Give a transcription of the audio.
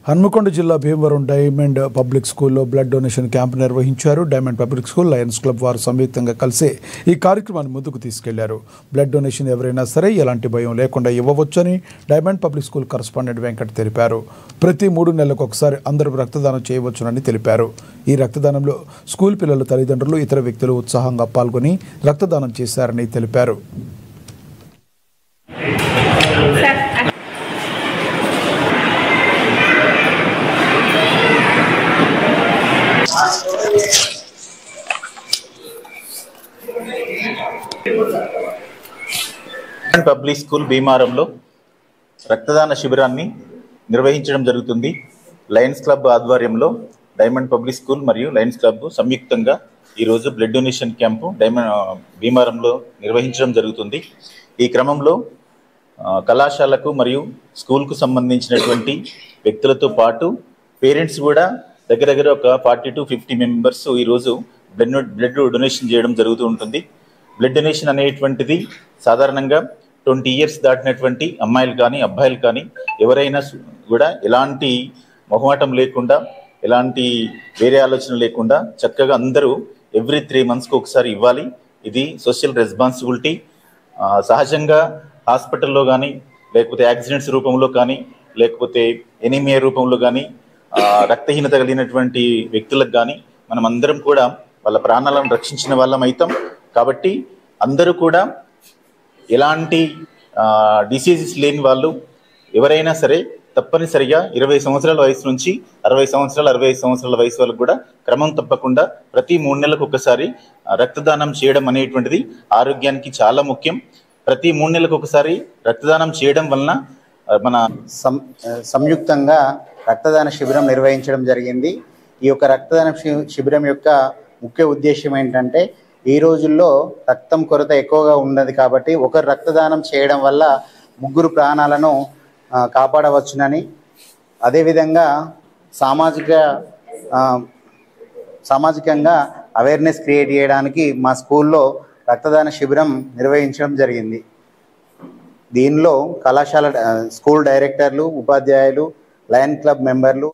హన్మకొండ జిల్లా Bhimavaram diamond public స్కూల్లో blood donation camp నిర్వహించారు. Diamond public school, Lions club వారు సంయుక్తంగా కలిసి ఈ కార్యక్రమాన్ని ముందుకు తీసుకెళ్లారు. బ్లడ్ డొనేషన్ ఎవరైనా సరే ఎలాంటి భయం లేకుండా ఇవ్వవచ్చని diamond public school correspondent Venkat తెలిపారు. ప్రతి 3 నెలలకు ఒకసారి అందరూ రక్తదానం చేయవచ్చునని తెలిపారు. ఈ రక్తదానంలో స్కూల్ పిల్లల తల్లిదండ్రులు, ఇతర వ్యక్తులు ఉత్సాహంగా పాల్గొని రక్తదానం చేశారని తెలిపారు. పబ్లిక్ స్కూల్ భీమవరంలో రక్తదాన శిబిరాన్ని నిర్వహించడం జరుగుతుంది. లయన్స్ క్లబ్ ఆధ్వర్యంలో డైమండ్ పబ్లిక్ స్కూల్ మరియు లయన్స్ క్లబ్ సంయుక్తంగా ఈరోజు బ్లడ్ డొనేషన్ క్యాంపు భీమవరంలో నిర్వహించడం జరుగుతుంది. ఈ క్రమంలో కళాశాలకు మరియు స్కూల్కు సంబంధించినటువంటి వ్యక్తులతో పాటు పేరెంట్స్ కూడా దగ్గర ఒక 40 to 50 మెంబర్స్ ఈరోజు బ్లడ్ డొనేషన్ చేయడం జరుగుతూ ఉంటుంది. బ్లడ్ డొనేషన్ అనేటువంటిది సాధారణంగా 20 years దాటినటువంటి అమ్మాయిలు కానీ అబ్బాయిలు కానీ ఎవరైనా కూడా ఎలాంటి మొహమాటం లేకుండా, ఎలాంటి వేరే ఆలోచన లేకుండా చక్కగా అందరూ ఎవ్రీ 3 monthsకి ఒకసారి ఇవ్వాలి. ఇది సోషల్ రెస్పాన్సిబిలిటీ. సహజంగా హాస్పిటల్లో కానీ, లేకపోతే యాక్సిడెంట్స్ రూపంలో కానీ, లేకపోతే ఎనీమియా రూపంలో కానీ, రక్తహీనత కలిగినటువంటి వ్యక్తులకు కానీ మనం అందరం కూడా వాళ్ళ ప్రాణాలను రక్షించిన వాళ్ళం అవుతాం. కాబట్టి అందరూ కూడా ఎలాంటి డిసీజెస్ లేని వాళ్ళు ఎవరైనా సరే తప్పనిసరిగా 20 సంవత్సరాల వయసు నుంచి 60 సంవత్సరాలు 65 సంవత్సరాల వయసు వాళ్ళకు కూడా క్రమం తప్పకుండా ప్రతి 3 నెలలకు ఒకసారి రక్తదానం చేయడం అనేటువంటిది ఆరోగ్యానికి చాలా ముఖ్యం. ప్రతి 3 నెలలకు ఒకసారి రక్తదానం చేయడం వలన మన సంయుక్తంగా రక్తదాన శిబిరం నిర్వహించడం జరిగింది. ఈ యొక్క రక్తదాన శిబిరం యొక్క ముఖ్య ఉద్దేశం ఏంటంటే, ఈ రోజుల్లో రక్తం కొరత ఎక్కువగా ఉన్నది కాబట్టి ఒకరు రక్తదానం చేయడం వల్ల 3 ప్రాణాలను కాపాడవచ్చునని, అదేవిధంగా సామాజికంగా అవేర్నెస్ క్రియేట్ చేయడానికి మా స్కూల్లో రక్తదాన శిబిరం నిర్వహించడం జరిగింది. దీనిలో కళాశాల స్కూల్ డైరెక్టర్లు, ఉపాధ్యాయులు, లయన్ క్లబ్ మెంబర్లు